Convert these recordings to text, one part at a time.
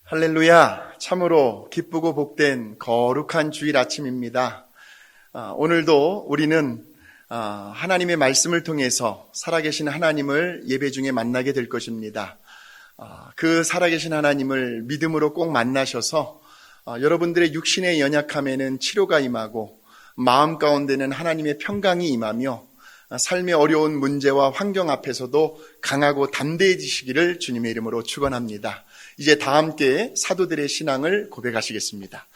할렐루야, 참으로 기쁘고 복된 거룩한 주일 아침입니다. 오늘도 우리는 하나님의 말씀을 통해서 살아계신 하나님을 예배 중에 만나게 될 것입니다. 그 살아계신 하나님을 믿음으로 꼭 만나셔서 여러분들의 육신의 연약함에는 치료가 임하고 마음 가운데는 하나님의 평강이 임하며 삶의 어려운 문제와 환경 앞에서도 강하고 담대해지시기를 주님의 이름으로 축원합니다. 이제 다 함께 사도들의 신앙을 고백하시겠습니다.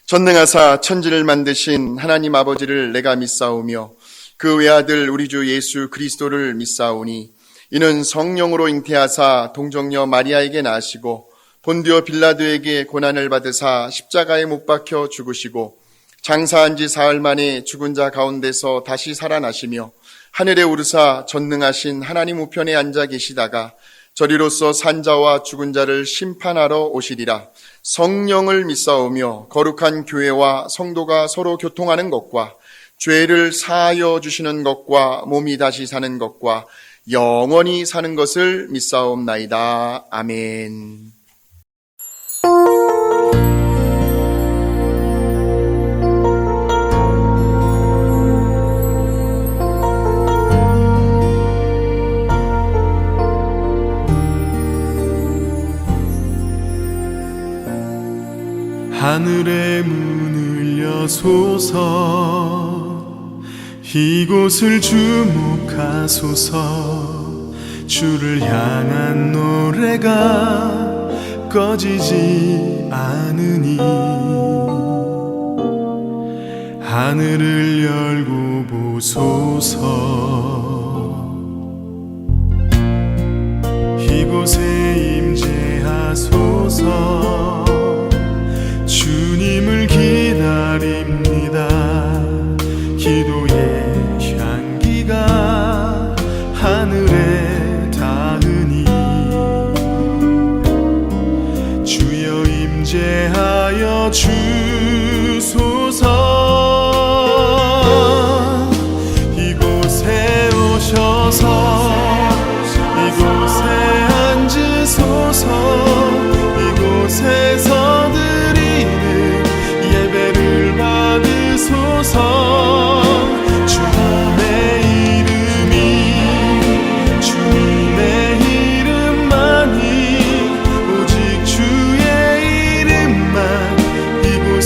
전능하사 천지를 만드신 하나님 아버지를 내가 믿사오며 그 외아들 우리 주 예수 그리스도를 믿사오니 이는 성령으로 잉태하사 동정녀 마리아에게 나시고 본디오 빌라도에게 고난을 받으사 십자가에 못 박혀 죽으시고 장사한 지 사흘 만에 죽은 자 가운데서 다시 살아나시며 하늘에 오르사 전능하신 하나님 우편에 앉아 계시다가 저리로서 산자와 죽은 자를 심판하러 오시리라. 성령을 믿사오며 거룩한 교회와 성도가 서로 교통하는 것과 죄를 사하여 주시는 것과 몸이 다시 사는 것과 영원히 사는 것을 믿사옵나이다. 아멘. 하늘의 문을 여소서 이곳을 주목하소서 주를 향한 노래가 꺼지지 않으니 하늘을 열고 보소서 이곳에 임재하소서 주님을 기다립니다. 기도의 향기가 하늘에 닿으니 주여 임재하여 주소서. 이곳에 오셔서 이곳에 앉으소서. 이곳에서 예배를 받으소서. 주님의 이름만이 오직 주의 이름만 이곳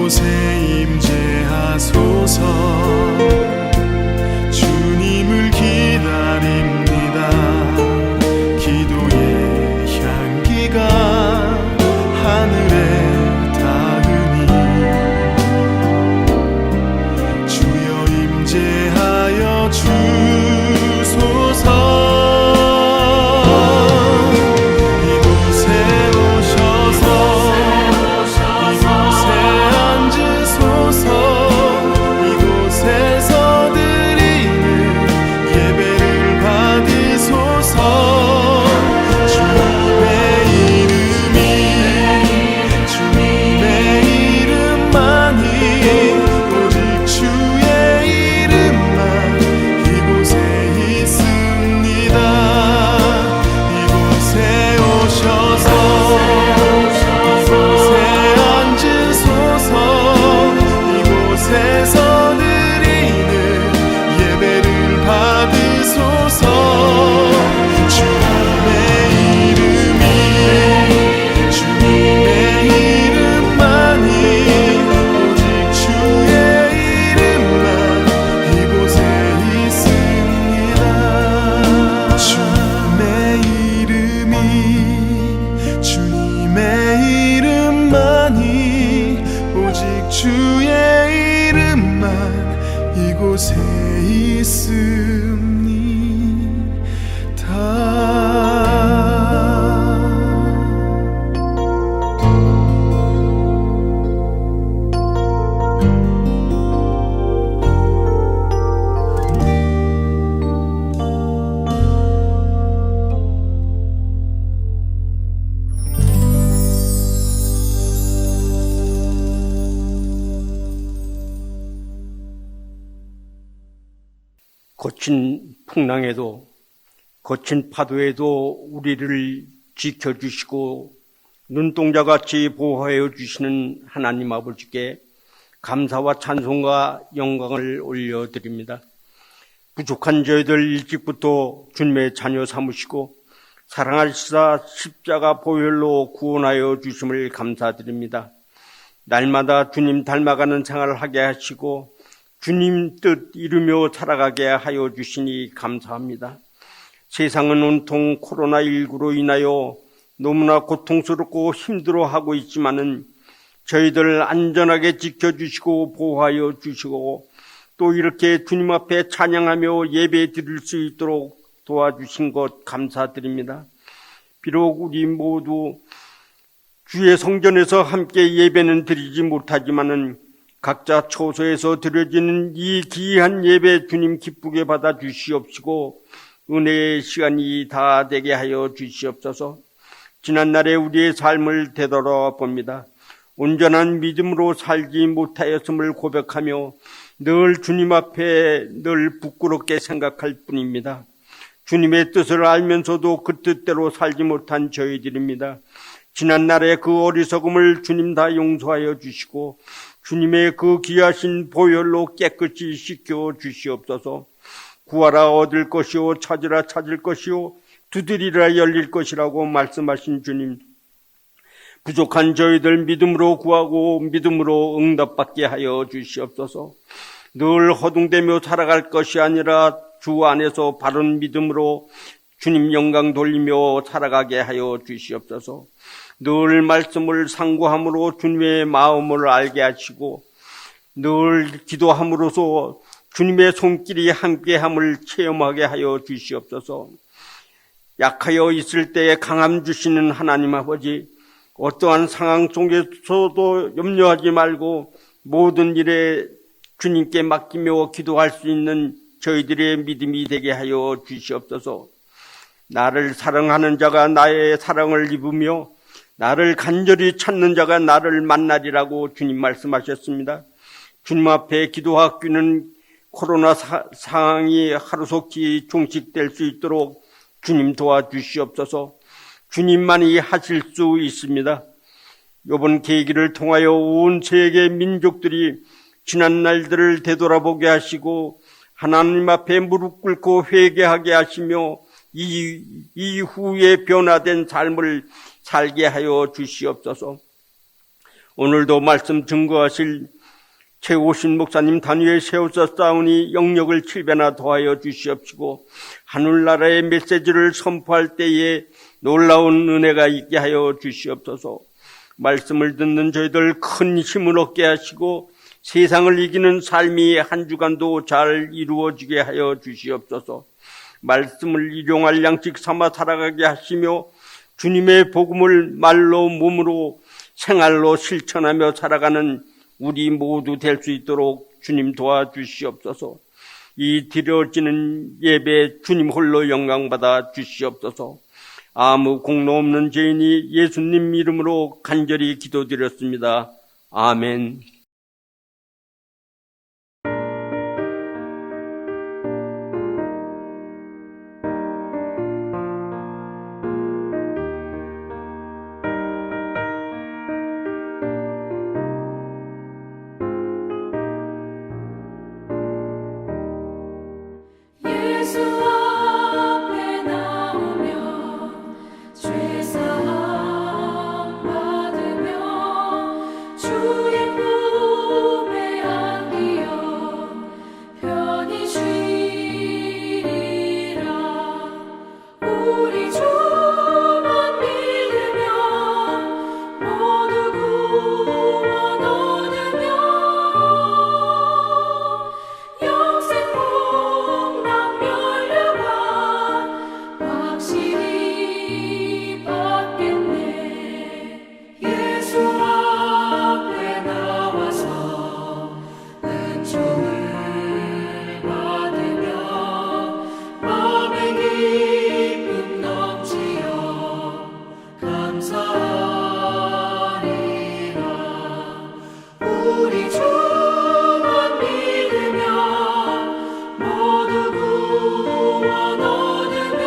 이곳에 임재하소서. 주님을 기다립니다. 기도의 향기가 하늘에 닿으니 주여 임재하여 주소서. 이곳에 거친 풍랑에도 거친 파도에도 우리를 지켜주시고 눈동자같이 보호하여 주시는 하나님 아버지께 감사와 찬송과 영광을 올려드립니다. 부족한 저희들 일찍부터 주님의 자녀 삼으시고 사랑하시사 십자가 보혈로 구원하여 주심을 감사드립니다. 날마다 주님 닮아가는 생활을 하게 하시고 주님 뜻 이루며 살아가게 하여 주시니 감사합니다. 세상은 온통 코로나19로 인하여 너무나 고통스럽고 힘들어하고 있지만은 저희들을 안전하게 지켜주시고 보호하여 주시고 또 이렇게 주님 앞에 찬양하며 예배 드릴 수 있도록 도와주신 것 감사드립니다. 비록 우리 모두 주의 성전에서 함께 예배는 드리지 못하지만은 각자 처소에서 드려지는 이 귀한 예배 주님 기쁘게 받아 주시옵시고 은혜의 시간이 다 되게 하여 주시옵소서. 지난날에 우리의 삶을 되돌아봅니다. 온전한 믿음으로 살지 못하였음을 고백하며 늘 주님 앞에 늘 부끄럽게 생각할 뿐입니다. 주님의 뜻을 알면서도 그 뜻대로 살지 못한 저희들입니다. 지난날의 그 어리석음을 주님 다 용서하여 주시고 주님의 그 귀하신 보혈로 깨끗이 씻겨 주시옵소서. 구하라 얻을 것이요 찾으라 찾을 것이요 두드리라 열릴 것이라고 말씀하신 주님, 부족한 저희들 믿음으로 구하고 믿음으로 응답받게 하여 주시옵소서. 늘 허둥대며 살아갈 것이 아니라 주 안에서 바른 믿음으로 주님 영광 돌리며 살아가게 하여 주시옵소서. 늘 말씀을 상고함으로 주님의 마음을 알게 하시고 늘 기도함으로써 주님의 손길이 함께함을 체험하게 하여 주시옵소서. 약하여 있을 때에 강함 주시는 하나님 아버지, 어떠한 상황 속에서도 염려하지 말고 모든 일에 주님께 맡기며 기도할 수 있는 저희들의 믿음이 되게 하여 주시옵소서. 나를 사랑하는 자가 나의 사랑을 입으며 나를 간절히 찾는 자가 나를 만나리라고 주님 말씀하셨습니다. 주님 앞에 기도하기는 코로나 상황이 하루속히 종식될 수 있도록 주님 도와주시옵소서. 주님만이 하실 수 있습니다. 이번 계기를 통하여 온 세계 민족들이 지난 날들을 되돌아보게 하시고 하나님 앞에 무릎 꿇고 회개하게 하시며 이후에 변화된 삶을 살게 하여 주시옵소서. 오늘도 말씀 증거하실 최오신 목사님 단위에 세워서 싸우니 영역을 7배나 더하여 주시옵시고 하늘나라의 메시지를 선포할 때에 놀라운 은혜가 있게 하여 주시옵소서. 말씀을 듣는 저희들 큰 힘을 얻게 하시고 세상을 이기는 삶이 한 주간도 잘 이루어지게 하여 주시옵소서. 말씀을 일용할 양식 삼아 살아가게 하시며 주님의 복음을 말로 몸으로 생활로 실천하며 살아가는 우리 모두 될 수 있도록 주님 도와주시옵소서. 이 드려지는 예배 주님 홀로 영광받아 주시옵소서. 아무 공로 없는 죄인이 예수님 이름으로 간절히 기도드렸습니다. 아멘. 예수 앞에 나오며 죄사함 받으며 주의 품에 안기어 편히 쉬리라. 우리 주만 믿으며 모두 구원 얻으며 영생 복락 열려가 확실히 받겠네. 예수 앞에 나와서 은총을 받으며 마음의 기쁨 넘치어 감사하리라. 우리 주만 믿으며 모두 구원 얻으며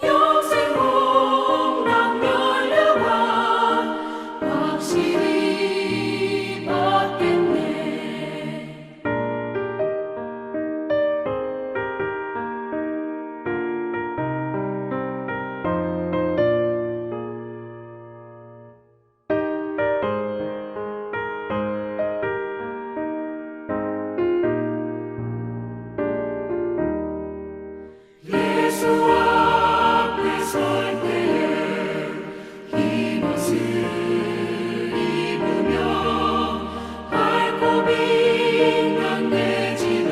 영생 복락 열려가 확실히 받겠네. 예수 앞에 설 때에 흰옷을 입으며 밝고 빛난 내 집에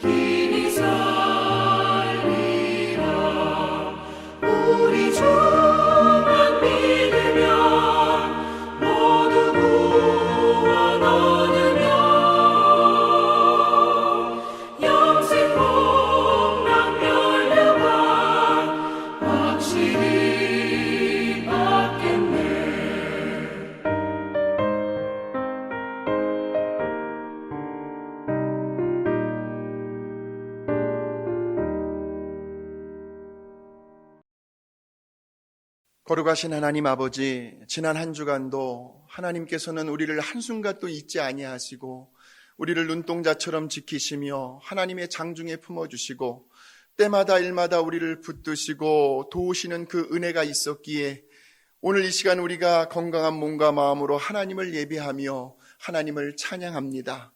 길이 살리라. 우리 주만 믿으며 모두 구원 얻으며 영생 복락 열려가 확실히 받겠네. 거룩하신 하나님 아버지, 지난 한 주간도 하나님께서는 우리를 한순간도 잊지 아니하시고 우리를 눈동자처럼 지키시며 하나님의 장중에 품어주시고 때마다 일마다 우리를 붙드시고 도우시는 그 은혜가 있었기에 오늘 이 시간 우리가 건강한 몸과 마음으로 하나님을 예배하며 하나님을 찬양합니다.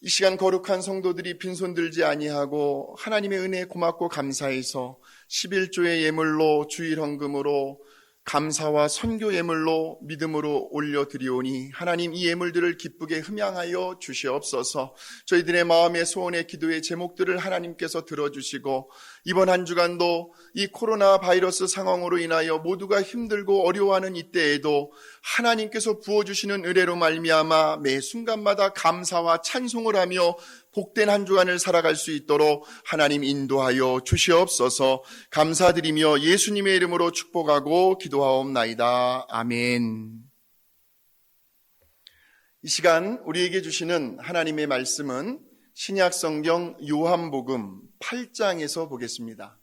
이 시간 거룩한 성도들이 빈손 들지 아니하고 하나님의 은혜에 고맙고 감사해서 11조의 예물로 주일 헌금으로 감사와 선교 예물로 믿음으로 올려드리오니 하나님 이 예물들을 기쁘게 흠양하여 주시옵소서. 저희들의 마음의 소원의 기도의 제목들을 하나님께서 들어주시고 이번 한 주간도 이 코로나 바이러스 상황으로 인하여 모두가 힘들고 어려워하는 이때에도 하나님께서 부어주시는 은혜로 말미암아 매 순간마다 감사와 찬송을 하며 복된 한 주간을 살아갈 수 있도록 하나님 인도하여 주시옵소서. 감사드리며 예수님의 이름으로 축복하고 기도하옵나이다. 아멘. 이 시간 우리에게 주시는 하나님의 말씀은 신약성경 요한복음 8장에서 보겠습니다.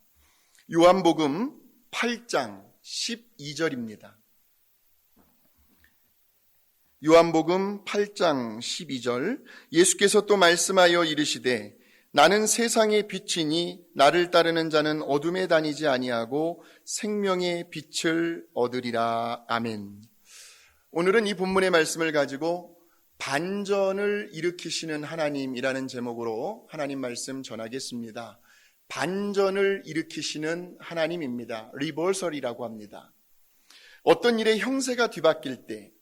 요한복음 8장 12절입니다. 요한복음 8장 12절, 예수께서 또 말씀하여 이르시되 나는 세상의 빛이니 나를 따르는 자는 어둠에 다니지 아니하고 생명의 빛을 얻으리라. 아멘. 오늘은 이 본문의 말씀을 가지고 반전을 일으키시는 하나님이라는 제목으로 하나님 말씀 전하겠습니다. 반전을 일으키시는 하나님입니다. 리버설이라고 합니다. 어떤 일의 형세가 뒤바뀔 때,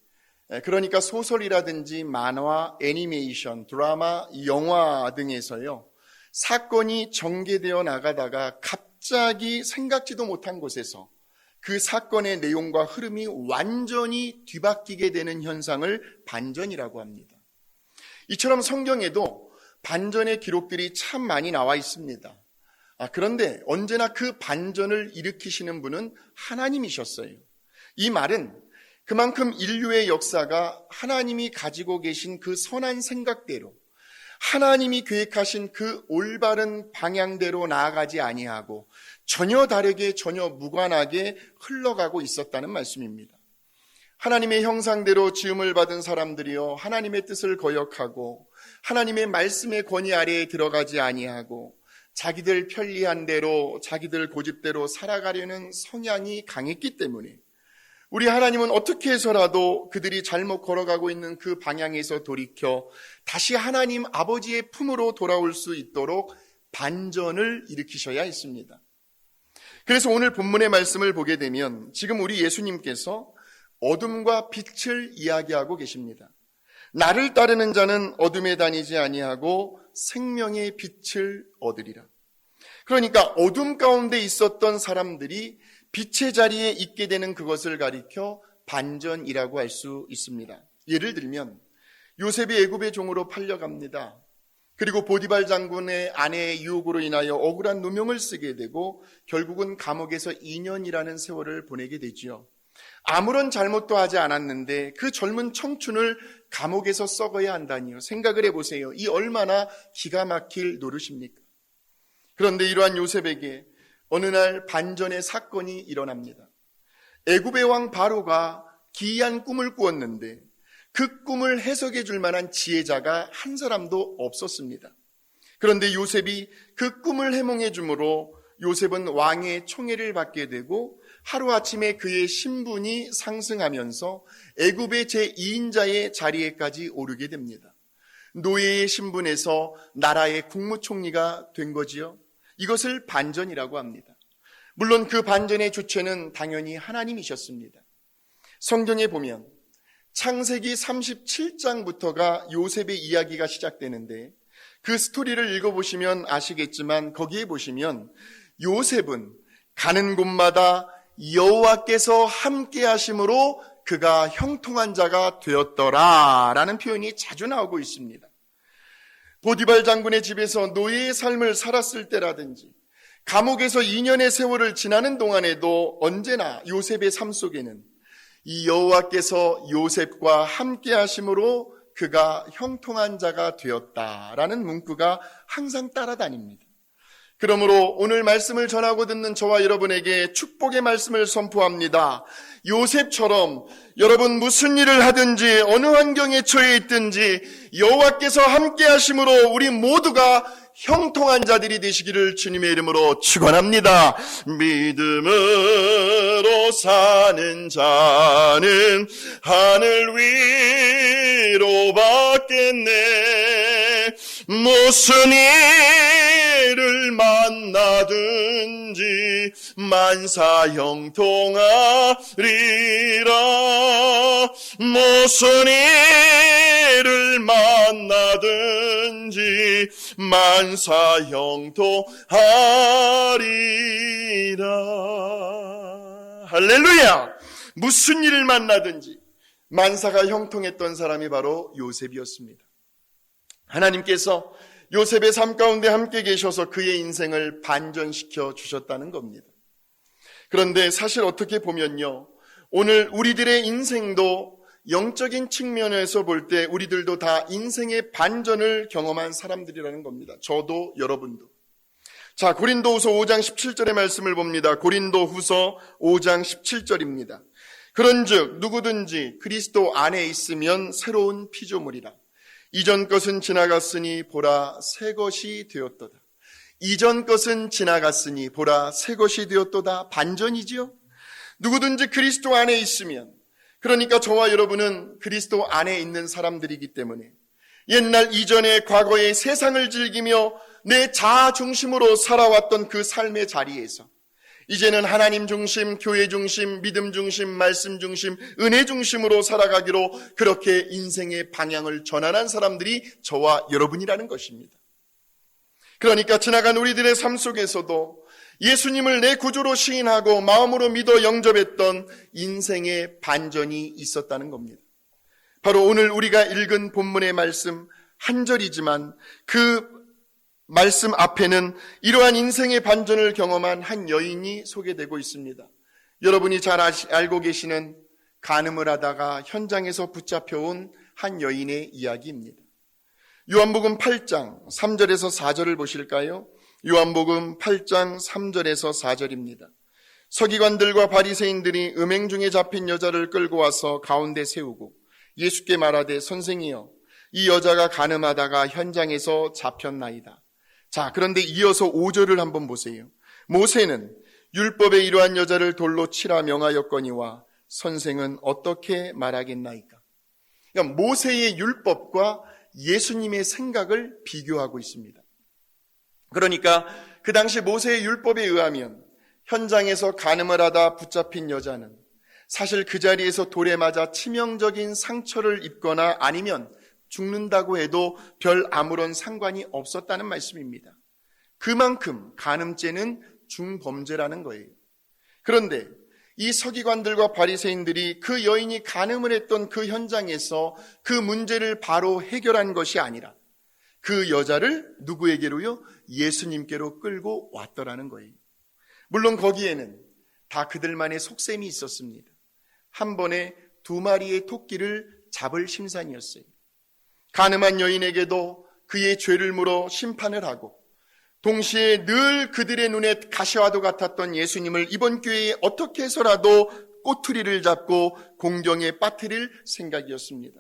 그러니까 소설이라든지 만화, 애니메이션, 드라마, 영화 등에서요, 사건이 전개되어 나가다가 갑자기 생각지도 못한 곳에서 그 사건의 내용과 흐름이 완전히 뒤바뀌게 되는 현상을 반전이라고 합니다. 이처럼 성경에도 반전의 기록들이 참 많이 나와 있습니다. 그런데 언제나 그 반전을 일으키시는 분은 하나님이셨어요. 이 말은 그만큼 인류의 역사가 하나님이 가지고 계신 그 선한 생각대로, 하나님이 계획하신 그 올바른 방향대로 나아가지 아니하고 전혀 다르게, 전혀 무관하게 흘러가고 있었다는 말씀입니다. 하나님의 형상대로 지음을 받은 사람들이요, 하나님의 뜻을 거역하고 하나님의 말씀의 권위 아래에 들어가지 아니하고 자기들 편리한 대로, 자기들 고집대로 살아가려는 성향이 강했기 때문에 우리 하나님은 어떻게 해서라도 그들이 잘못 걸어가고 있는 그 방향에서 돌이켜 다시 하나님 아버지의 품으로 돌아올 수 있도록 반전을 일으키셔야 했습니다. 그래서 오늘 본문의 말씀을 보게 되면 지금 우리 예수님께서 어둠과 빛을 이야기하고 계십니다. 나를 따르는 자는 어둠에 다니지 아니하고 생명의 빛을 얻으리라. 그러니까 어둠 가운데 있었던 사람들이 빛의 자리에 있게 되는 그것을 가리켜 반전이라고 할 수 있습니다. 예를 들면 요셉이 애굽의 종으로 팔려갑니다. 그리고 보디발 장군의 아내의 유혹으로 인하여 억울한 누명을 쓰게 되고 결국은 감옥에서 2년이라는 세월을 보내게 되지요. 아무런 잘못도 하지 않았는데 그 젊은 청춘을 감옥에서 썩어야 한다니요. 생각을 해보세요. 이 얼마나 기가 막힐 노릇입니까? 그런데 이러한 요셉에게 어느 날 반전의 사건이 일어납니다. 애굽의 왕 바로가 기이한 꿈을 꾸었는데 그 꿈을 해석해 줄 만한 지혜자가 한 사람도 없었습니다. 그런데 요셉이 그 꿈을 해몽해 주므로 요셉은 왕의 총애를 받게 되고 하루아침에 그의 신분이 상승하면서 애굽의 제2인자의 자리에까지 오르게 됩니다. 노예의 신분에서 나라의 국무총리가 된 거지요. 이것을 반전이라고 합니다. 물론 그 반전의 주체는 당연히 하나님이셨습니다. 성경에 보면 창세기 37장부터가 요셉의 이야기가 시작되는데 그 스토리를 읽어보시면 아시겠지만 거기에 보시면 요셉은 가는 곳마다 여호와께서 함께 하심으로 그가 형통한 자가 되었더라라는 표현이 자주 나오고 있습니다. 보디발 장군의 집에서 노예의 삶을 살았을 때라든지 감옥에서 2년의 세월을 지나는 동안에도 언제나 요셉의 삶 속에는 이 여호와께서 요셉과 함께 하심으로 그가 형통한 자가 되었다라는 문구가 항상 따라다닙니다. 그러므로 오늘 말씀을 전하고 듣는 저와 여러분에게 축복의 말씀을 선포합니다. 요셉처럼 여러분 무슨 일을 하든지 어느 환경에 처해 있든지 여호와께서 함께 하심으로 우리 모두가 형통한 자들이 되시기를 주님의 이름으로 축원합니다. 믿음으로 사는 자는 하늘 위로 받겠네. 무슨 일을 만나든지 만사 형통하리라. 무슨 일을 만나든지 만사 형통하리라. 할렐루야! 무슨 일을 만나든지 만사가 형통했던 사람이 바로 요셉이었습니다. 하나님께서 요셉의 삶 가운데 함께 계셔서 그의 인생을 반전시켜 주셨다는 겁니다. 그런데 사실 어떻게 보면요, 오늘 우리들의 인생도 영적인 측면에서 볼 때 우리들도 다 인생의 반전을 경험한 사람들이라는 겁니다. 저도 여러분도. 자, 고린도후서 5장 17절의 말씀을 봅니다. 고린도후서 5장 17절입니다. 그런즉 누구든지 그리스도 안에 있으면 새로운 피조물이라. 이전 것은 지나갔으니 보라 새 것이 되었도다. 이전 것은 지나갔으니 보라 새 것이 되었도다. 반전이지요. 누구든지 그리스도 안에 있으면, 그러니까 저와 여러분은 그리스도 안에 있는 사람들이기 때문에 옛날 이전의 과거의 세상을 즐기며 내 자아 중심으로 살아왔던 그 삶의 자리에서 이제는 하나님 중심, 교회 중심, 믿음 중심, 말씀 중심, 은혜 중심으로 살아가기로 그렇게 인생의 방향을 전환한 사람들이 저와 여러분이라는 것입니다. 그러니까 지나간 우리들의 삶 속에서도 예수님을 내 구주로 시인하고 마음으로 믿어 영접했던 인생의 반전이 있었다는 겁니다. 바로 오늘 우리가 읽은 본문의 말씀 한 절이지만 그 말씀 앞에는 이러한 인생의 반전을 경험한 한 여인이 소개되고 있습니다. 여러분이 잘 알고 계시는 간음을 하다가 현장에서 붙잡혀온 한 여인의 이야기입니다. 요한복음 8장 3절에서 4절을 보실까요? 요한복음 8장 3절에서 4절입니다. 서기관들과 바리새인들이 음행 중에 잡힌 여자를 끌고 와서 가운데 세우고 예수께 말하되 선생이여 이 여자가 간음하다가 현장에서 잡혔나이다. 자, 그런데 이어서 5절을 한번 보세요. 모세는 율법에 이러한 여자를 돌로 치라 명하였거니와 선생은 어떻게 말하겠나이까? 그러니까 모세의 율법과 예수님의 생각을 비교하고 있습니다. 그러니까 그 당시 모세의 율법에 의하면 현장에서 간음을 하다 붙잡힌 여자는 사실 그 자리에서 돌에 맞아 치명적인 상처를 입거나 아니면 죽는다고 해도 별 아무런 상관이 없었다는 말씀입니다. 그만큼 간음죄는 중범죄라는 거예요. 그런데 이 서기관들과 바리새인들이 그 여인이 간음을 했던 그 현장에서 그 문제를 바로 해결한 것이 아니라 그 여자를 누구에게로요? 예수님께로 끌고 왔더라는 거예요. 물론 거기에는 다 그들만의 속셈이 있었습니다. 한 번에 2마리의 토끼를 잡을 심산이었어요. 간음한 여인에게도 그의 죄를 물어 심판을 하고 동시에 늘 그들의 눈에 가시와도 같았던 예수님을 이번 기회에 어떻게 해서라도 꼬투리를 잡고 공경에 빠뜨릴 생각이었습니다.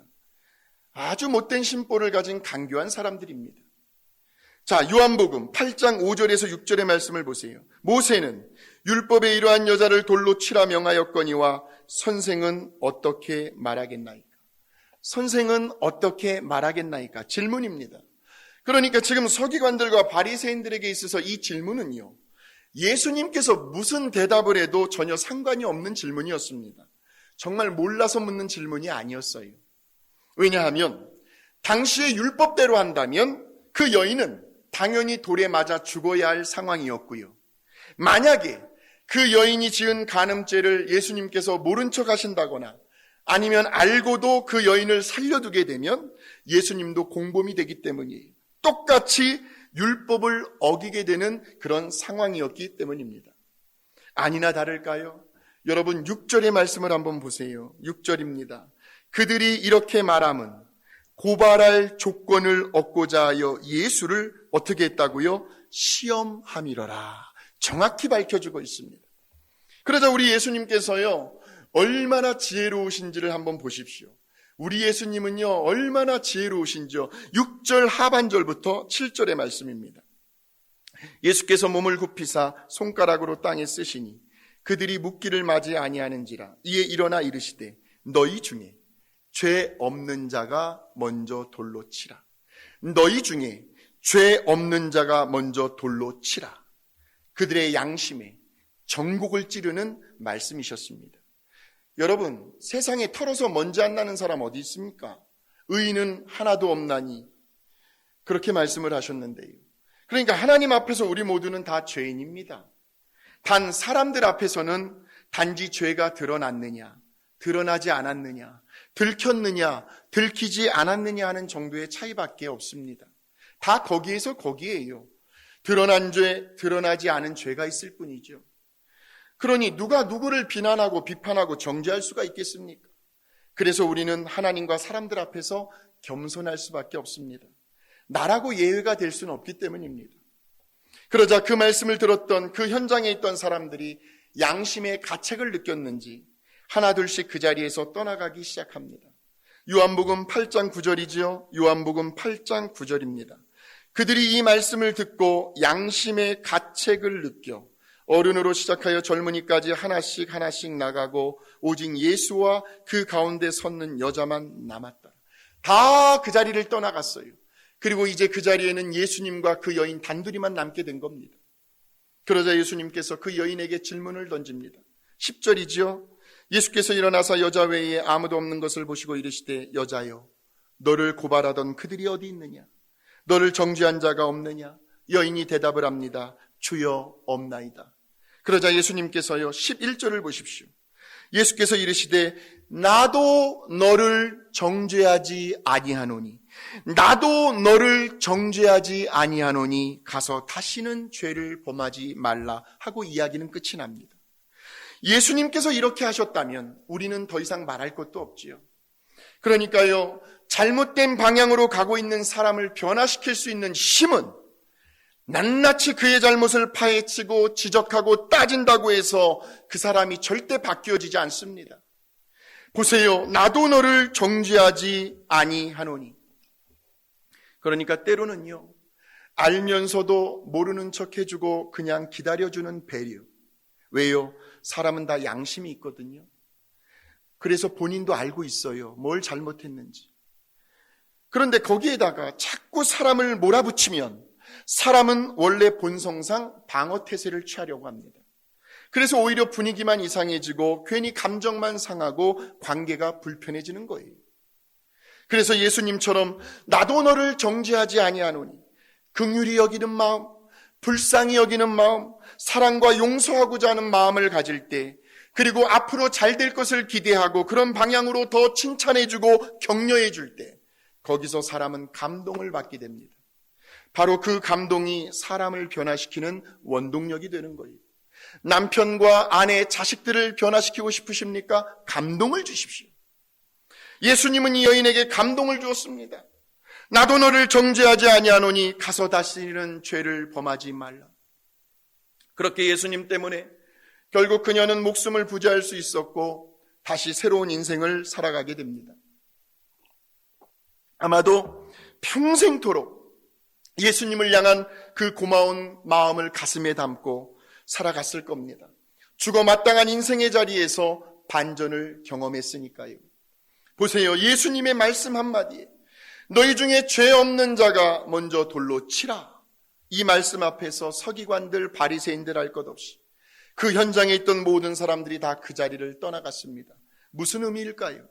아주 못된 심보를 가진 간교한 사람들입니다. 자, 요한복음 8장 5절에서 6절의 말씀을 보세요. 모세는 율법에 이러한 여자를 돌로 치라 명하였거니와 선생은 어떻게 말하겠나이까? 선생은 어떻게 말하겠나이까? 질문입니다. 그러니까 지금 서기관들과 바리새인들에게 있어서 이 질문은요, 예수님께서 무슨 대답을 해도 전혀 상관이 없는 질문이었습니다. 정말 몰라서 묻는 질문이 아니었어요. 왜냐하면 당시의 율법대로 한다면 그 여인은 당연히 돌에 맞아 죽어야 할 상황이었고요. 만약에 그 여인이 지은 간음죄를 예수님께서 모른 척 하신다거나 아니면 알고도 그 여인을 살려두게 되면 예수님도 공범이 되기 때문이에요. 똑같이 율법을 어기게 되는 그런 상황이었기 때문입니다. 아니나 다를까요? 여러분 6절의 말씀을 한번 보세요. 6절입니다. 그들이 이렇게 말함은 고발할 조건을 얻고자 하여 예수를 어떻게 했다고요? 시험함이러라. 정확히 밝혀주고 있습니다. 그러자 우리 예수님께서요, 얼마나 지혜로우신지를 한번 보십시오. 우리 예수님은요, 얼마나 지혜로우신지요. 6절 하반절부터 7절의 말씀입니다. 예수께서 몸을 굽히사 손가락으로 땅에 쓰시니 그들이 묻기를 맞이 아니하는지라. 이에 일어나 이르시되 너희 중에 죄 없는 자가 먼저 돌로 치라. 너희 중에 죄 없는 자가 먼저 돌로 치라. 그들의 양심에 전곡을 찌르는 말씀이셨습니다. 여러분, 세상에 털어서 먼지 안 나는 사람 어디 있습니까? 의인은 하나도 없나니 그렇게 말씀을 하셨는데요. 그러니까 하나님 앞에서 우리 모두는 다 죄인입니다. 단 사람들 앞에서는 단지 죄가 드러났느냐, 드러나지 않았느냐, 들켰느냐, 들키지 않았느냐 하는 정도의 차이밖에 없습니다. 다 거기에서 거기에요. 드러난 죄, 드러나지 않은 죄가 있을 뿐이죠. 그러니 누가 누구를 비난하고 비판하고 정죄할 수가 있겠습니까? 그래서 우리는 하나님과 사람들 앞에서 겸손할 수밖에 없습니다. 나라고 예외가 될 수는 없기 때문입니다. 그러자 그 말씀을 들었던 그 현장에 있던 사람들이 양심의 가책을 느꼈는지 하나둘씩 그 자리에서 떠나가기 시작합니다. 요한복음 8장 9절이지요. 요한복음 8장 9절입니다. 그들이 이 말씀을 듣고 양심의 가책을 느껴 어른으로 시작하여 젊은이까지 하나씩 나가고 오직 예수와 그 가운데 섰는 여자만 남았다. 다 그 자리를 떠나갔어요. 그리고 이제 그 자리에는 예수님과 그 여인 단둘이만 남게 된 겁니다. 그러자 예수님께서 그 여인에게 질문을 던집니다. 10절이지요. 예수께서 일어나사 여자 외에 아무도 없는 것을 보시고 이르시되 여자여 너를 고발하던 그들이 어디 있느냐? 너를 정죄한 자가 없느냐? 여인이 대답을 합니다. 주여 없나이다. 그러자 예수님께서요 11절을 보십시오. 예수께서 이르시되 나도 너를 정죄하지 아니하노니 나도 너를 정죄하지 아니하노니 가서 다시는 죄를 범하지 말라 하고 이야기는 끝이 납니다. 예수님께서 이렇게 하셨다면 우리는 더 이상 말할 것도 없지요. 그러니까요, 잘못된 방향으로 가고 있는 사람을 변화시킬 수 있는 힘은 낱낱이 그의 잘못을 파헤치고 지적하고 따진다고 해서 그 사람이 절대 바뀌어지지 않습니다. 보세요. 나도 너를 정죄하지 아니하노니. 그러니까 때로는요, 알면서도 모르는 척 해주고 그냥 기다려주는 배려. 왜요? 사람은 다 양심이 있거든요. 그래서 본인도 알고 있어요. 뭘 잘못했는지. 그런데 거기에다가 자꾸 사람을 몰아붙이면 사람은 원래 본성상 방어태세를 취하려고 합니다. 그래서 오히려 분위기만 이상해지고 괜히 감정만 상하고 관계가 불편해지는 거예요. 그래서 예수님처럼 나도 너를 정죄하지 아니하노니 긍휼히 여기는 마음, 불쌍히 여기는 마음, 사랑과 용서하고자 하는 마음을 가질 때 그리고 앞으로 잘 될 것을 기대하고 그런 방향으로 더 칭찬해주고 격려해줄 때 거기서 사람은 감동을 받게 됩니다. 바로 그 감동이 사람을 변화시키는 원동력이 되는 거예요. 남편과 아내, 자식들을 변화시키고 싶으십니까? 감동을 주십시오. 예수님은 이 여인에게 감동을 주었습니다. 나도 너를 정죄하지 아니하노니 가서 다시는 죄를 범하지 말라. 그렇게 예수님 때문에 결국 그녀는 목숨을 부지할 수 있었고 다시 새로운 인생을 살아가게 됩니다. 아마도 평생토록 예수님을 향한 그 고마운 마음을 가슴에 담고 살아갔을 겁니다. 죽어 마땅한 인생의 자리에서 반전을 경험했으니까요. 보세요. 예수님의 말씀 한마디에 너희 중에 죄 없는 자가 먼저 돌로 치라. 이 말씀 앞에서 서기관들, 바리새인들 할 것 없이 그 현장에 있던 모든 사람들이 다 그 자리를 떠나갔습니다. 무슨 의미일까요?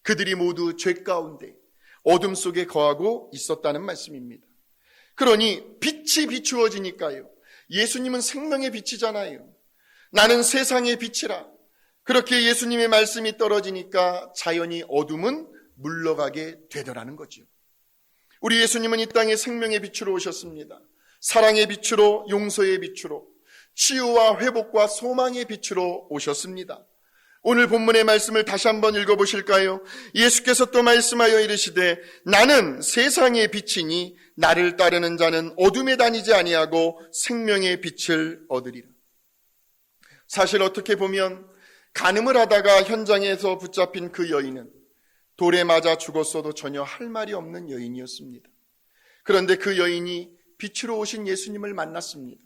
그들이 모두 죄 가운데 어둠 속에 거하고 있었다는 말씀입니다. 그러니 빛이 비추어지니까요. 예수님은 생명의 빛이잖아요. 나는 세상의 빛이라. 그렇게 예수님의 말씀이 떨어지니까 자연히 어둠은 물러가게 되더라는 거죠. 우리 예수님은 이 땅에 생명의 빛으로 오셨습니다. 사랑의 빛으로, 용서의 빛으로, 치유와 회복과 소망의 빛으로 오셨습니다. 오늘 본문의 말씀을 다시 한번 읽어보실까요? 예수께서 또 말씀하여 이르시되 나는 세상의 빛이니 나를 따르는 자는 어둠에 다니지 아니하고 생명의 빛을 얻으리라. 사실 어떻게 보면 간음을 하다가 현장에서 붙잡힌 그 여인은 돌에 맞아 죽었어도 전혀 할 말이 없는 여인이었습니다. 그런데 그 여인이 빛으로 오신 예수님을 만났습니다.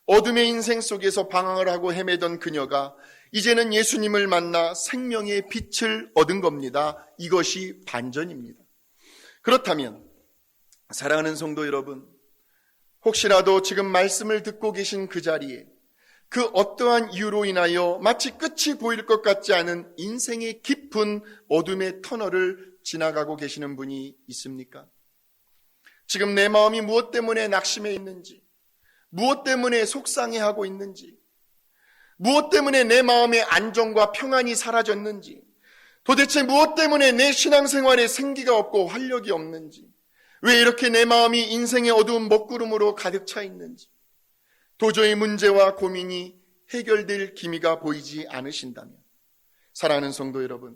어둠의 인생 속에서 방황을 하고 헤매던 그녀가 이제는 예수님을 만나 생명의 빛을 얻은 겁니다. 이것이 반전입니다. 그렇다면 사랑하는 성도 여러분, 혹시라도 지금 말씀을 듣고 계신 그 자리에 그 어떠한 이유로 인하여 마치 끝이 보일 것 같지 않은 인생의 깊은 어둠의 터널을 지나가고 계시는 분이 있습니까? 지금 내 마음이 무엇 때문에 낙심해 있는지, 무엇 때문에 속상해하고 있는지, 무엇 때문에 내 마음의 안정과 평안이 사라졌는지, 도대체 무엇 때문에 내 신앙생활에 생기가 없고 활력이 없는지, 왜 이렇게 내 마음이 인생의 어두운 먹구름으로 가득 차 있는지, 도저히 문제와 고민이 해결될 기미가 보이지 않으신다면, 사랑하는 성도 여러분,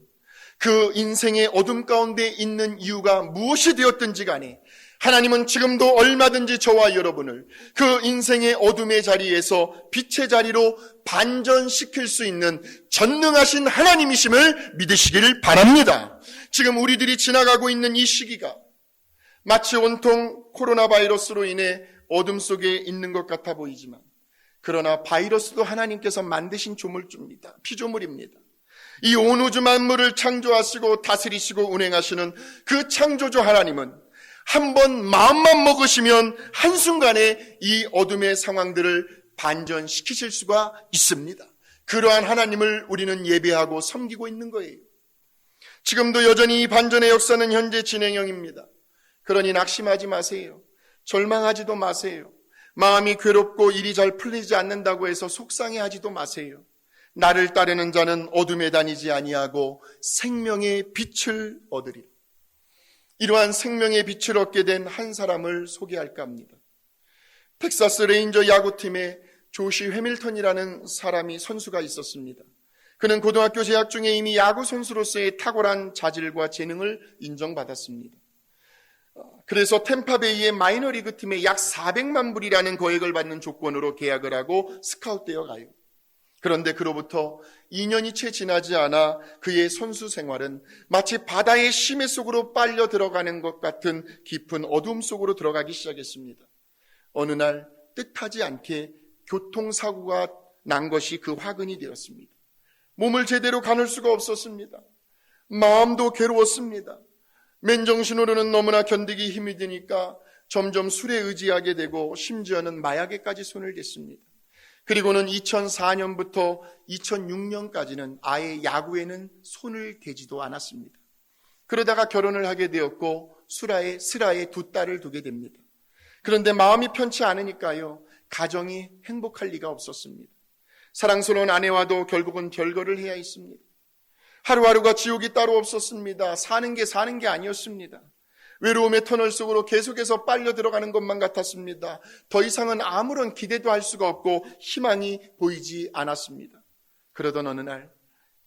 그 인생의 어둠 가운데 있는 이유가 무엇이 되었든지 간에 하나님은 지금도 얼마든지 저와 여러분을 그 인생의 어둠의 자리에서 빛의 자리로 반전시킬 수 있는 전능하신 하나님이심을 믿으시길 바랍니다. 지금 우리들이 지나가고 있는 이 시기가 마치 온통 코로나 바이러스로 인해 어둠 속에 있는 것 같아 보이지만, 그러나 바이러스도 하나님께서 만드신 조물주입니다. 피조물입니다. 이 온 우주 만물을 창조하시고 다스리시고 운행하시는 그 창조주 하나님은 한번 마음만 먹으시면 한순간에 이 어둠의 상황들을 반전시키실 수가 있습니다. 그러한 하나님을 우리는 예배하고 섬기고 있는 거예요. 지금도 여전히 이 반전의 역사는 현재 진행형입니다. 그러니 낙심하지 마세요. 절망하지도 마세요. 마음이 괴롭고 일이 잘 풀리지 않는다고 해서 속상해하지도 마세요. 나를 따르는 자는 어둠에 다니지 아니하고 생명의 빛을 얻으리라. 이러한 생명의 빛을 얻게 된 한 사람을 소개할까 합니다. 텍사스 레인저 야구팀에 조시 해밀턴이라는 사람이 선수가 있었습니다. 그는 고등학교 재학 중에 이미 야구 선수로서의 탁월한 자질과 재능을 인정받았습니다. 그래서 템파베이의 마이너리그 팀에 약 400만 불이라는 거액을 받는 조건으로 계약을 하고 스카웃되어 가요. 그런데 그로부터 2년이 채 지나지 않아 그의 선수 생활은 마치 바다의 심해 속으로 빨려 들어가는 것 같은 깊은 어둠 속으로 들어가기 시작했습니다. 어느 날 뜻하지 않게 교통사고가 난 것이 그 화근이 되었습니다. 몸을 제대로 가눌 수가 없었습니다. 마음도 괴로웠습니다. 맨정신으로는 너무나 견디기 힘이 드니까 점점 술에 의지하게 되고 심지어는 마약에까지 손을 댔습니다. 그리고는 2004년부터 2006년까지는 아예 야구에는 손을 대지도 않았습니다. 그러다가 결혼을 하게 되었고 슬하에 두 딸을 두게 됩니다. 그런데 마음이 편치 않으니까요, 가정이 행복할 리가 없었습니다. 사랑스러운 아내와도 결국은 별거를 해야 했습니다. 하루하루가 지옥이 따로 없었습니다. 사는 게 아니었습니다. 외로움의 터널 속으로 계속해서 빨려 들어가는 것만 같았습니다. 더 이상은 아무런 기대도 할 수가 없고 희망이 보이지 않았습니다. 그러던 어느 날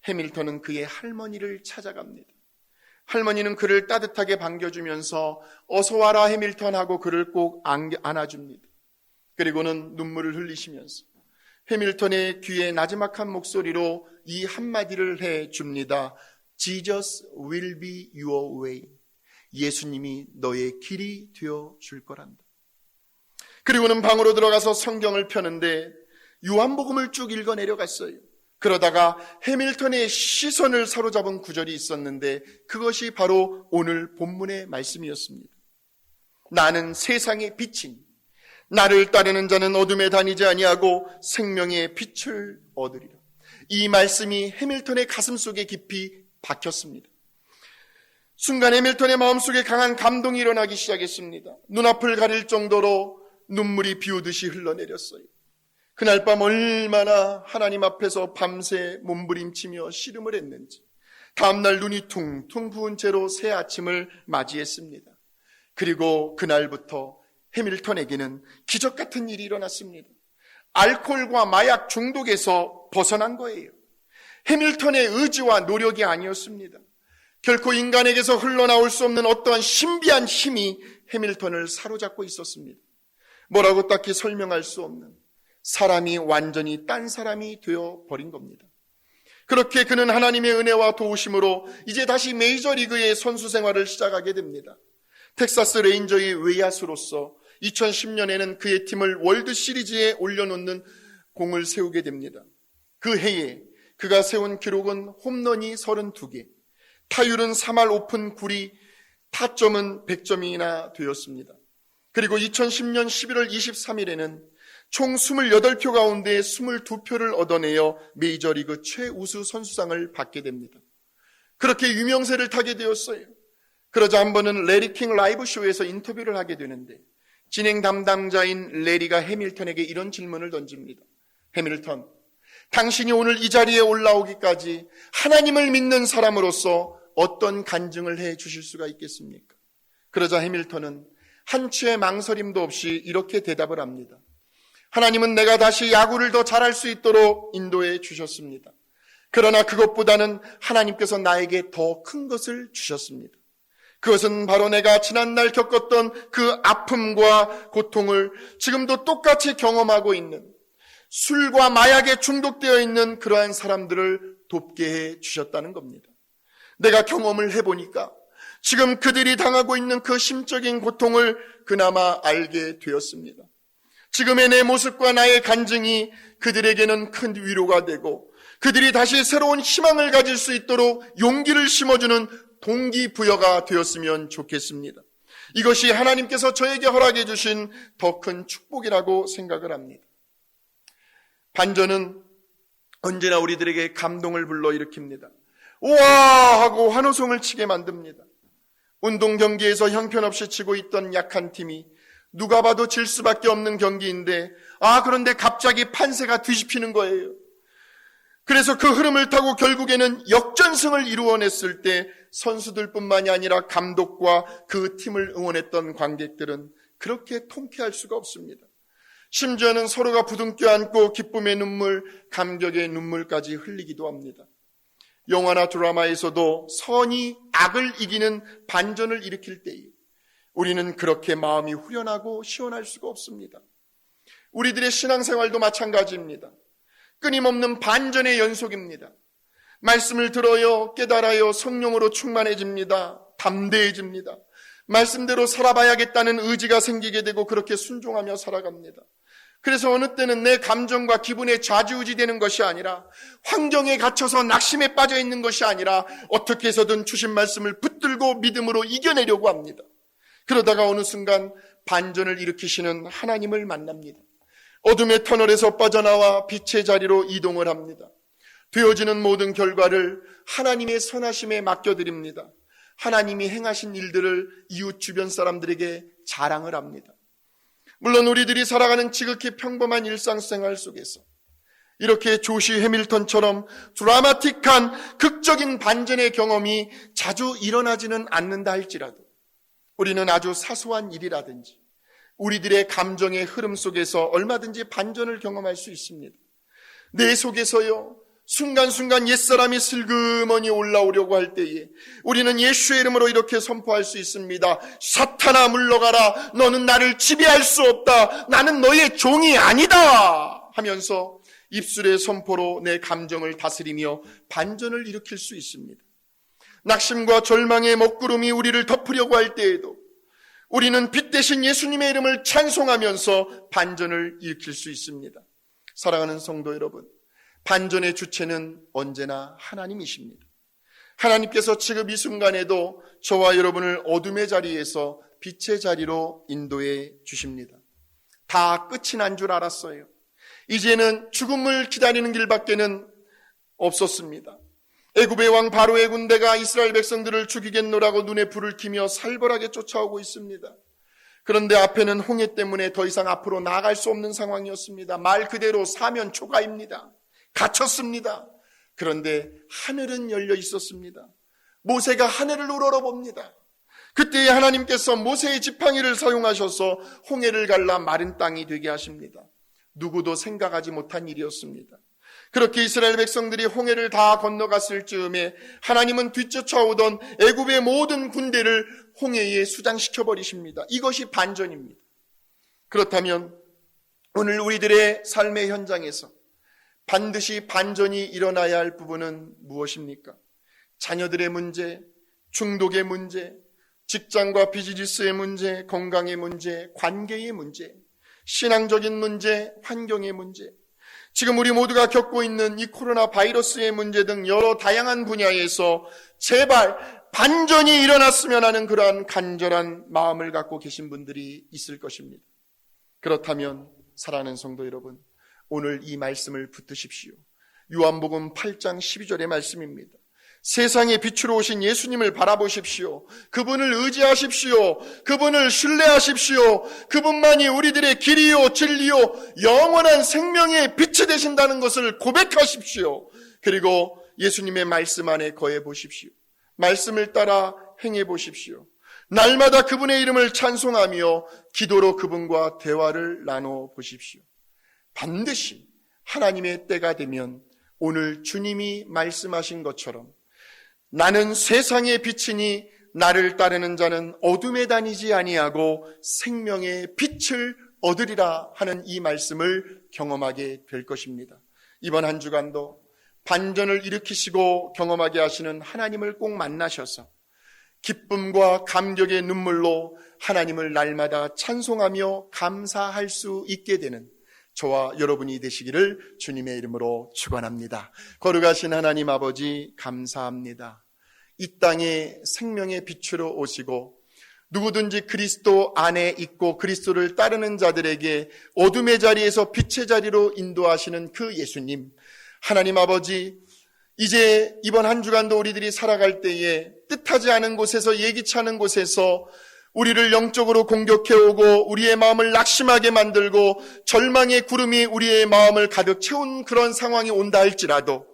해밀턴은 그의 할머니를 찾아갑니다. 할머니는 그를 따뜻하게 반겨주면서 어서 와라 해밀턴 하고 그를 꼭 안아줍니다. 그리고는 눈물을 흘리시면서 해밀턴의 귀에 나지막한 목소리로 이 한마디를 해줍니다. Jesus will be your way. 예수님이 너의 길이 되어 줄 거란다. 그리고는 방으로 들어가서 성경을 펴는데 요한복음을 쭉 읽어 내려갔어요. 그러다가 해밀턴의 시선을 사로잡은 구절이 있었는데 그것이 바로 오늘 본문의 말씀이었습니다. 나는 세상의 빛이니 나를 따르는 자는 어둠에 다니지 아니하고 생명의 빛을 얻으리라. 이 말씀이 해밀턴의 가슴 속에 깊이 박혔습니다. 순간 해밀턴의 마음속에 강한 감동이 일어나기 시작했습니다. 눈앞을 가릴 정도로 눈물이 비오듯이 흘러내렸어요. 그날 밤 얼마나 하나님 앞에서 밤새 몸부림치며 씨름을 했는지, 다음날 눈이 퉁퉁 부은 채로 새 아침을 맞이했습니다. 그리고 그날부터 해밀턴에게는 기적 같은 일이 일어났습니다. 알코올과 마약 중독에서 벗어난 거예요. 해밀턴의 의지와 노력이 아니었습니다. 결코 인간에게서 흘러나올 수 없는 어떠한 신비한 힘이 해밀턴을 사로잡고 있었습니다. 뭐라고 딱히 설명할 수 없는, 사람이 완전히 딴 사람이 되어버린 겁니다. 그렇게 그는 하나님의 은혜와 도우심으로 이제 다시 메이저리그의 선수 생활을 시작하게 됩니다. 텍사스 레인저의 외야수로서 2010년에는 그의 팀을 월드시리즈에 올려놓는 공을 세우게 됩니다. 그 해에 그가 세운 기록은 홈런이 32개, 타율은 3할 오픈 9리, 타점은 100점이나 되었습니다. 그리고 2010년 11월 23일에는 총 28표 가운데 22표를 얻어내어 메이저리그 최우수 선수상을 받게 됩니다. 그렇게 유명세를 타게 되었어요. 그러자 한 번은 레리 킹 라이브 쇼에서 인터뷰를 하게 되는데 진행 담당자인 레리가 해밀턴에게 이런 질문을 던집니다. 해밀턴, 당신이 오늘 이 자리에 올라오기까지 하나님을 믿는 사람으로서 어떤 간증을 해 주실 수가 있겠습니까? 그러자 해밀턴은 한치의 망설임도 없이 이렇게 대답을 합니다. 하나님은 내가 다시 야구를 더 잘할 수 있도록 인도해 주셨습니다. 그러나 그것보다는 하나님께서 나에게 더 큰 것을 주셨습니다. 그것은 바로 내가 지난날 겪었던 그 아픔과 고통을 지금도 똑같이 경험하고 있는, 술과 마약에 중독되어 있는 그러한 사람들을 돕게 해 주셨다는 겁니다. 내가 경험을 해보니까 지금 그들이 당하고 있는 그 심적인 고통을 그나마 알게 되었습니다. 지금의 내 모습과 나의 간증이 그들에게는 큰 위로가 되고, 그들이 다시 새로운 희망을 가질 수 있도록 용기를 심어주는 동기부여가 되었으면 좋겠습니다. 이것이 하나님께서 저에게 허락해 주신 더 큰 축복이라고 생각을 합니다. 반전은 언제나 우리들에게 감동을 불러일으킵니다. 우와 하고 환호성을 치게 만듭니다. 운동 경기에서 형편없이 치고 있던 약한 팀이 누가 봐도 질 수밖에 없는 경기인데, 그런데 갑자기 판세가 뒤집히는 거예요. 그래서 그 흐름을 타고 결국에는 역전승을 이루어냈을 때 선수들뿐만이 아니라 감독과 그 팀을 응원했던 관객들은 그렇게 통쾌할 수가 없습니다. 심지어는 서로가 부둥켜 안고 기쁨의 눈물, 감격의 눈물까지 흘리기도 합니다. 영화나 드라마에서도 선이 악을 이기는 반전을 일으킬 때에 우리는 그렇게 마음이 후련하고 시원할 수가 없습니다. 우리들의 신앙생활도 마찬가지입니다. 끊임없는 반전의 연속입니다. 말씀을 들어요, 깨달아요, 성령으로 충만해집니다. 담대해집니다. 말씀대로 살아봐야겠다는 의지가 생기게 되고 그렇게 순종하며 살아갑니다. 그래서 어느 때는 내 감정과 기분에 좌지우지되는 것이 아니라, 환경에 갇혀서 낙심에 빠져 있는 것이 아니라 어떻게 해서든 주신 말씀을 붙들고 믿음으로 이겨내려고 합니다. 그러다가 어느 순간 반전을 일으키시는 하나님을 만납니다. 어둠의 터널에서 빠져나와 빛의 자리로 이동을 합니다. 되어지는 모든 결과를 하나님의 선하심에 맡겨드립니다. 하나님이 행하신 일들을 이웃 주변 사람들에게 자랑을 합니다. 물론 우리들이 살아가는 지극히 평범한 일상생활 속에서 이렇게 조시 해밀턴처럼 드라마틱한 극적인 반전의 경험이 자주 일어나지는 않는다 할지라도, 우리는 아주 사소한 일이라든지 우리들의 감정의 흐름 속에서 얼마든지 반전을 경험할 수 있습니다. 내 속에서요, 순간순간 옛사람이 슬그머니 올라오려고 할 때에 우리는 예수의 이름으로 이렇게 선포할 수 있습니다. 사탄아 물러가라. 너는 나를 지배할 수 없다. 나는 너의 종이 아니다 하면서 입술의 선포로 내 감정을 다스리며 반전을 일으킬 수 있습니다. 낙심과 절망의 먹구름이 우리를 덮으려고 할 때에도 우리는 빛 대신 예수님의 이름을 찬송하면서 반전을 일으킬 수 있습니다. 사랑하는 성도 여러분, 반전의 주체는 언제나 하나님이십니다. 하나님께서 지금 이 순간에도 저와 여러분을 어둠의 자리에서 빛의 자리로 인도해 주십니다. 다 끝이 난 줄 알았어요. 이제는 죽음을 기다리는 길밖에는 없었습니다. 애굽의 왕 바로의 군대가 이스라엘 백성들을 죽이겠노라고 눈에 불을 켜며 살벌하게 쫓아오고 있습니다. 그런데 앞에는 홍해 때문에 더 이상 앞으로 나아갈 수 없는 상황이었습니다. 말 그대로 사면 초가입니다. 갇혔습니다. 그런데 하늘은 열려 있었습니다. 모세가 하늘을 우러러봅니다. 그때 하나님께서 모세의 지팡이를 사용하셔서 홍해를 갈라 마른 땅이 되게 하십니다. 누구도 생각하지 못한 일이었습니다. 그렇게 이스라엘 백성들이 홍해를 다 건너갔을 즈음에 하나님은 뒤쫓아오던 애굽의 모든 군대를 홍해에 수장시켜 버리십니다. 이것이 반전입니다. 그렇다면 오늘 우리들의 삶의 현장에서 반드시 반전이 일어나야 할 부분은 무엇입니까? 자녀들의 문제, 중독의 문제, 직장과 비즈니스의 문제, 건강의 문제, 관계의 문제, 신앙적인 문제, 환경의 문제, 지금 우리 모두가 겪고 있는 이 코로나 바이러스의 문제 등 여러 다양한 분야에서 제발 반전이 일어났으면 하는 그러한 간절한 마음을 갖고 계신 분들이 있을 것입니다. 그렇다면 사랑하는 성도 여러분, 오늘 이 말씀을 붙드십시오. 요한복음 8장 12절의 말씀입니다. 세상의 빛으로 오신 예수님을 바라보십시오. 그분을 의지하십시오. 그분을 신뢰하십시오. 그분만이 우리들의 길이요 진리요 영원한 생명의 빛이 되신다는 것을 고백하십시오. 그리고 예수님의 말씀 안에 거해 보십시오. 말씀을 따라 행해 보십시오. 날마다 그분의 이름을 찬송하며 기도로 그분과 대화를 나눠 보십시오. 반드시 하나님의 때가 되면 오늘 주님이 말씀하신 것처럼 나는 세상의 빛이니 나를 따르는 자는 어둠에 다니지 아니하고 생명의 빛을 얻으리라 하는 이 말씀을 경험하게 될 것입니다. 이번 한 주간도 반전을 일으키시고 경험하게 하시는 하나님을 꼭 만나셔서 기쁨과 감격의 눈물로 하나님을 날마다 찬송하며 감사할 수 있게 되는 저와 여러분이 되시기를 주님의 이름으로 축원합니다. 거룩하신 하나님 아버지 감사합니다. 이 땅에 생명의 빛으로 오시고 누구든지 그리스도 안에 있고 그리스도를 따르는 자들에게 어둠의 자리에서 빛의 자리로 인도하시는 그 예수님, 하나님 아버지, 이제 이번 한 주간도 우리들이 살아갈 때에 뜻하지 않은 곳에서 예기치 않은 곳에서 우리를 영적으로 공격해오고 우리의 마음을 낙심하게 만들고 절망의 구름이 우리의 마음을 가득 채운 그런 상황이 온다 할지라도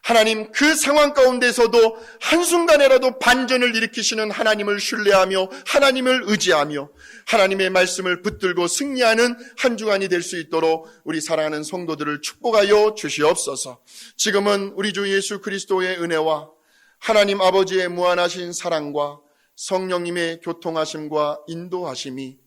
하나님, 그 상황 가운데서도 한순간에라도 반전을 일으키시는 하나님을 신뢰하며 하나님을 의지하며 하나님의 말씀을 붙들고 승리하는 한 주간이 될 수 있도록 우리 사랑하는 성도들을 축복하여 주시옵소서. 지금은 우리 주 예수 그리스도의 은혜와 하나님 아버지의 무한하신 사랑과 성령님의 교통하심과 인도하심이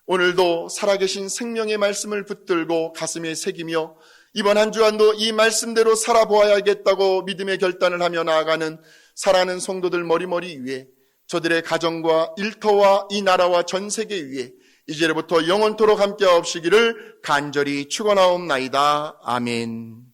오늘도 살아계신 생명의 말씀을 붙들고 가슴에 새기며 이번 한 주간도 이 말씀대로 살아보아야겠다고 믿음의 결단을 하며 나아가는 사랑하는 성도들 머리머리 위에 저들의 가정과 일터와 이 나라와 전 세계 위에 이제부터 영원토록 함께하옵시기를 간절히 축원하옵나이다. 아멘.